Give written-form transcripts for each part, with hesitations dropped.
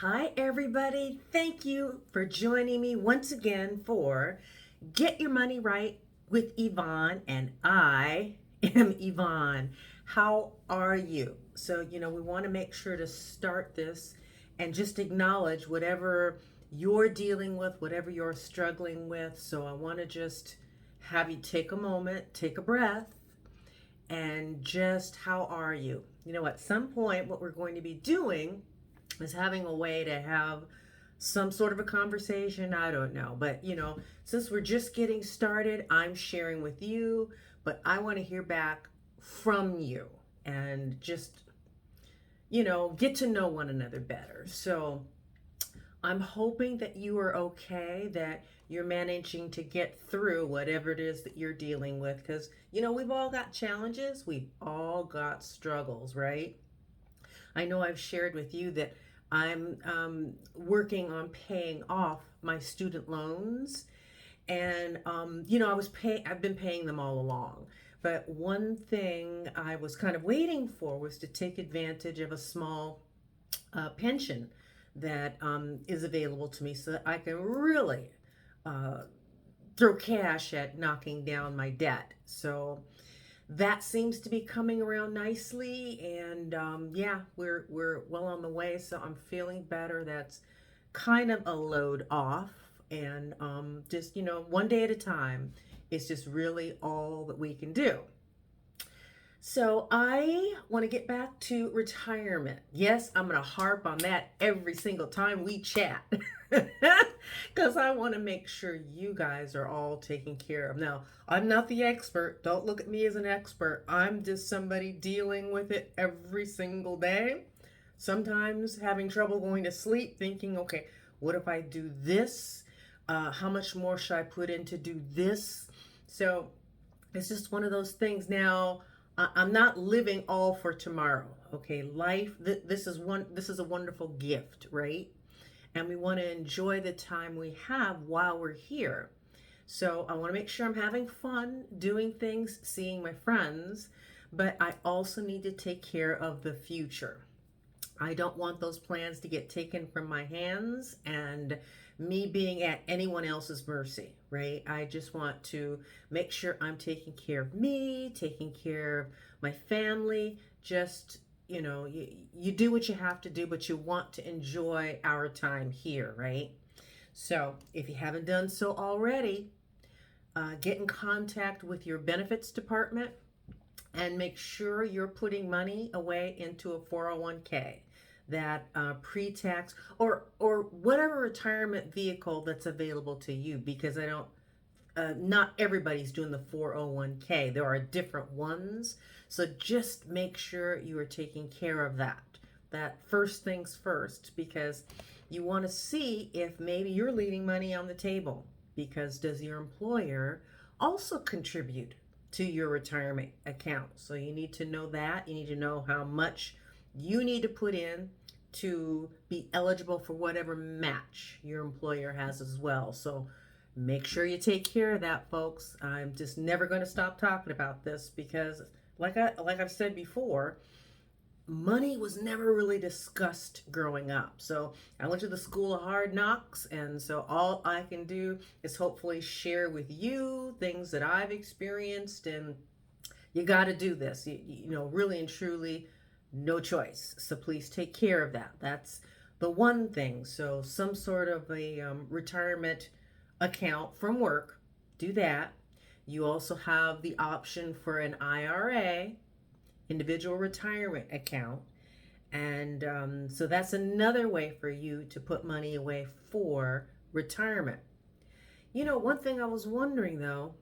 Hi, everybody. Thank you for joining me once again for Get Your Money Right with Yvonne. And I am Yvonne. How are you? So, we want to make sure to start this and just acknowledge whatever you're dealing with, whatever you're struggling with. So, I want to just have you take a moment, take a breath, and just how are you? At some point, what we're going to be doing is having a way to have some sort of a conversation. I don't know. But, since we're just getting started, I'm sharing with you, but I want to hear back from you and just, get to know one another better. So I'm hoping that you are okay, that you're managing to get through whatever it is that you're dealing with. Because, we've all got challenges, we've all got struggles, right? I know I've shared with you that I'm working on paying off my student loans, and I've been paying them all along. But one thing I was kind of waiting for was to take advantage of a small pension that is available to me, so that I can really uh, throw cash at knocking down my debt. So that seems to be coming around nicely, and yeah, we're well on the way. So I'm feeling better. That's kind of a load off, and just one day at a time. It's just really all that we can do. So I want to get back to retirement. Yes, I'm going to harp on that every single time we chat. Because I want to make sure you guys are all taken care of. Now, I'm not the expert. Don't look at me as an expert. I'm just somebody dealing with it every single day. Sometimes having trouble going to sleep, thinking, okay, what if I do this? How much more should I put in to do this? So it's just one of those things. Now, I'm not living all for tomorrow. Okay, life. This is a wonderful gift, right? And we want to enjoy the time we have while we're here. So I want to make sure I'm having fun, doing things, seeing my friends, but I also need to take care of the future. I don't want those plans to get taken from my hands and me being at anyone else's mercy, right? I just want to make sure I'm taking care of me, taking care of my family. Just, you do what you have to do, but you want to enjoy our time here, right? So if you haven't done so already, get in contact with your benefits department and make sure you're putting money away into a 401k, that pre-tax or whatever retirement vehicle that's available to you, because I don't not everybody's doing the 401k. There are different ones. So just make sure you are taking care of that first things first, because you want to see if maybe you're leaving money on the table, because does your employer also contribute to your retirement account? So you need to know that. You need to know how much you need to put in to be eligible for whatever match your employer has as well. So make sure you take care of that, folks. I'm just never going to stop talking about this, because like I've said before, money was never really discussed growing up. So I went to the school of hard knocks, and so all I can do is hopefully share with you things that I've experienced. And you got to do this, really and truly, no choice. So please take care of that. That's the one thing. So some sort of a retirement account from work, do that. You also have the option for an IRA, individual retirement account. And so that's another way for you to put money away for retirement. One thing I was wondering though,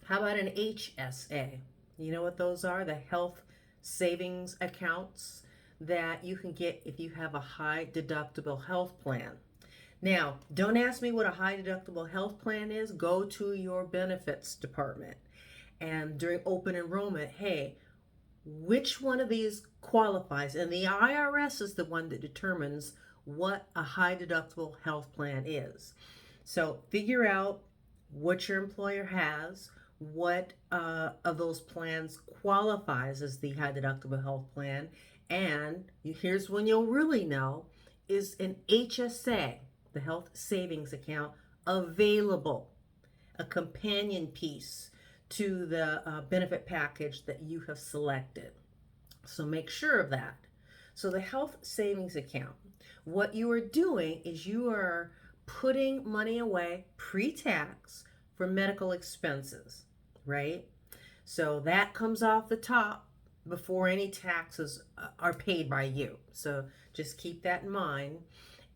how about an HSA? You know what those are? The health savings accounts that you can get if you have a high deductible health plan. Now, don't ask me what a high deductible health plan is. Go to your benefits department, and during open enrollment, hey, which one of these qualifies? And the IRS is the one that determines what a high deductible health plan is. So figure out what your employer has, what of those plans qualifies as the high deductible health plan, and here's when you'll really know is an HSA, the health savings account, available, a companion piece to the benefit package that you have selected. So make sure of that. So the health savings account, what you are doing is you are putting money away pre-tax for medical expenses, right? So that comes off the top before any taxes are paid by you. So just keep that in mind.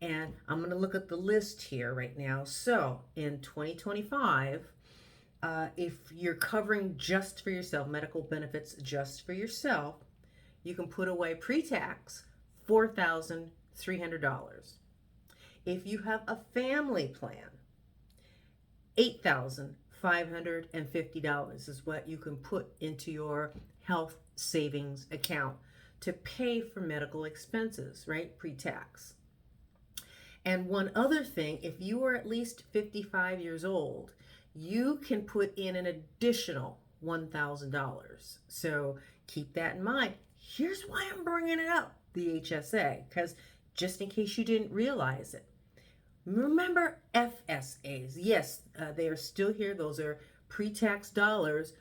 And I'm going to look at the list here right now. So in 2025, if you're covering just for yourself, medical benefits just for yourself, you can put away pre-tax $4,300. If you have a family plan, $8,550 is what you can put into your health savings account to pay for medical expenses, right? Pre-tax. And one other thing, if you are at least 55 years old, you can put in an additional $1,000. So keep that in mind. Here's why I'm bringing it up, the HSA, because just in case you didn't realize it. Remember FSAs. Yes, they are still here. Those are pre-tax dollars.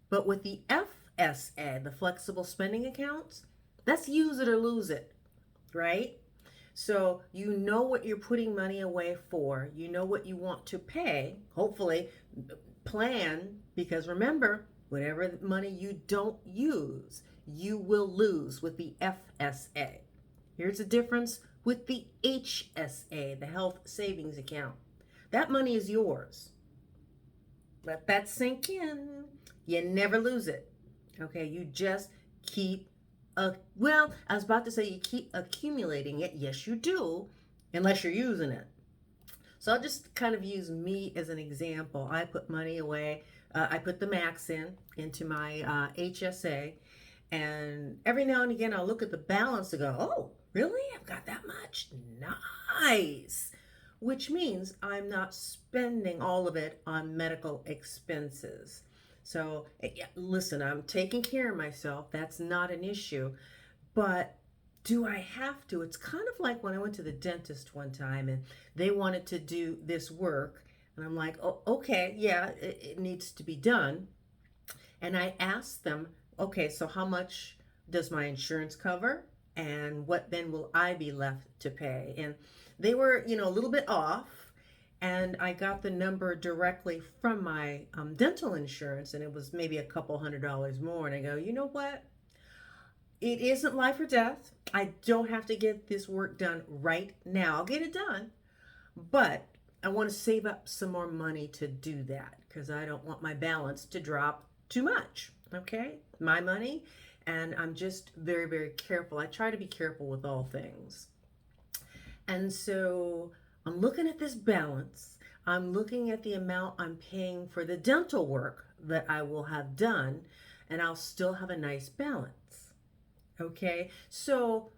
But with the FSA, the flexible spending accounts, that's use it or lose it, right? So you know what you're putting money away for. You know what you want to pay. Hopefully, plan, because remember, whatever money you don't use, you will lose with the FSA. Here's the difference with the HSA, the health savings account. That money is yours. Let that sink in. You never lose it. Okay, you just keep, well, I was about to say you keep accumulating it. Yes, you do, unless you're using it. So I'll just kind of use me as an example. I put money away. I put the max into my HSA. And every now and again, I'll look at the balance and go, oh, really? I've got that much? Nice. Which means I'm not spending all of it on medical expenses. So listen, I'm taking care of myself. That's not an issue. But do I have to? It's kind of like when I went to the dentist one time and they wanted to do this work. And I'm like, oh, okay, yeah, it needs to be done. And I asked them, okay, so how much does my insurance cover? And what then will I be left to pay? And they were, a little bit off. And I got the number directly from my dental insurance, and it was maybe a couple $100 more. And I go, you know what? It isn't life or death. I don't have to get this work done right now. I'll get it done. But I want to save up some more money to do that because I don't want my balance to drop too much. Okay? My money. And I'm just very, very careful. I try to be careful with all things. And so I'm looking at this balance. I'm looking at the amount I'm paying for the dental work that I will have done, and I'll still have a nice balance. Okay? So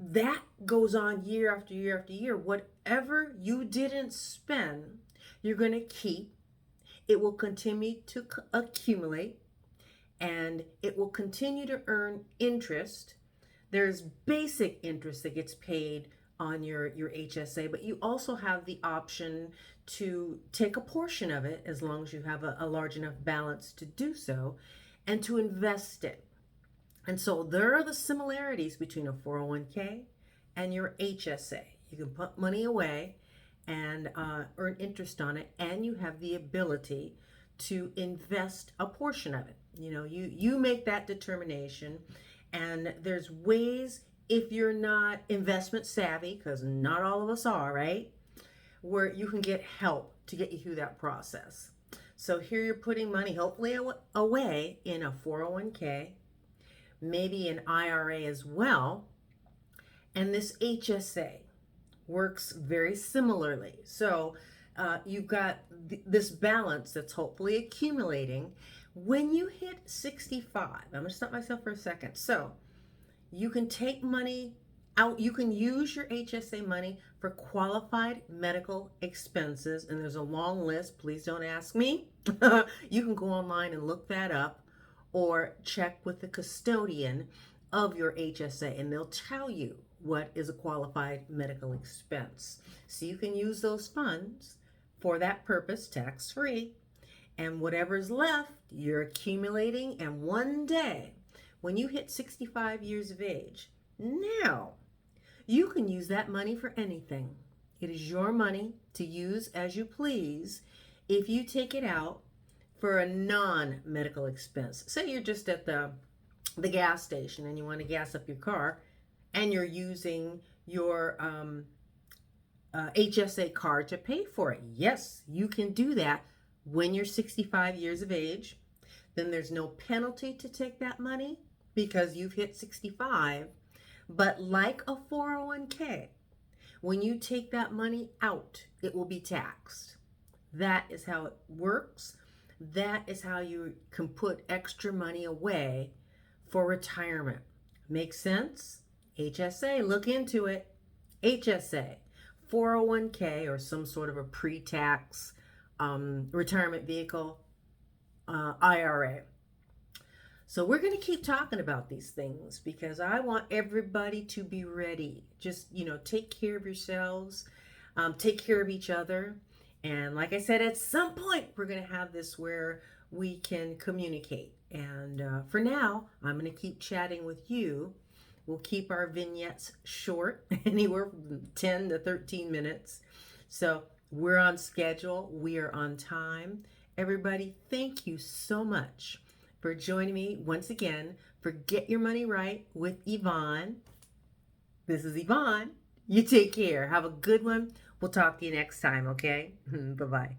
that goes on year after year after year. Whatever you didn't spend, you're going to keep. It will continue to accumulate, and it will continue to earn interest. There's basic interest that gets paid on your HSA, but you also have the option to take a portion of it as long as you have a large enough balance to do so and to invest it. And so there are the similarities between a 401k and your HSA. You can put money away and earn interest on it, and you have the ability to invest a portion of it. You make that determination, and there's ways, if you're not investment savvy, because not all of us are, right, where you can get help to get you through that process. So here you're putting money hopefully away in a 401k, maybe an IRA as well, and this HSA works very similarly. So you've got this balance that's hopefully accumulating. When you hit 65, I'm going to stop myself for a second. So you can take money out. You can use your HSA money for qualified medical expenses. And there's a long list. Please don't ask me. You can go online and look that up or check with the custodian of your HSA, and they'll tell you what is a qualified medical expense. So you can use those funds for that purpose tax-free, and whatever's left, you're accumulating, and one day, when you hit 65 years of age, now you can use that money for anything. It is your money to use as you please if you take it out for a non-medical expense. Say you're just at the gas station and you want to gas up your car and you're using your HSA card to pay for it. Yes, you can do that when you're 65 years of age. Then there's no penalty to take that money because you've hit 65. But like a 401k, when you take that money out, it will be taxed. That is how it works. That is how you can put extra money away for retirement. Make sense? HSA, look into it. HSA, 401k, or some sort of a pre-tax retirement vehicle, IRA. So we're going to keep talking about these things because I want everybody to be ready. Just, take care of yourselves, take care of each other. And like I said, at some point, we're going to have this where we can communicate. And for now, I'm going to keep chatting with you. We'll keep our vignettes short, anywhere from 10 to 13 minutes. So we're on schedule. We are on time. Everybody, thank you so much for joining me once again for Get Your Money Right with Yvonne. This is Yvonne. You take care. Have a good one. We'll talk to you next time, okay? Bye-bye.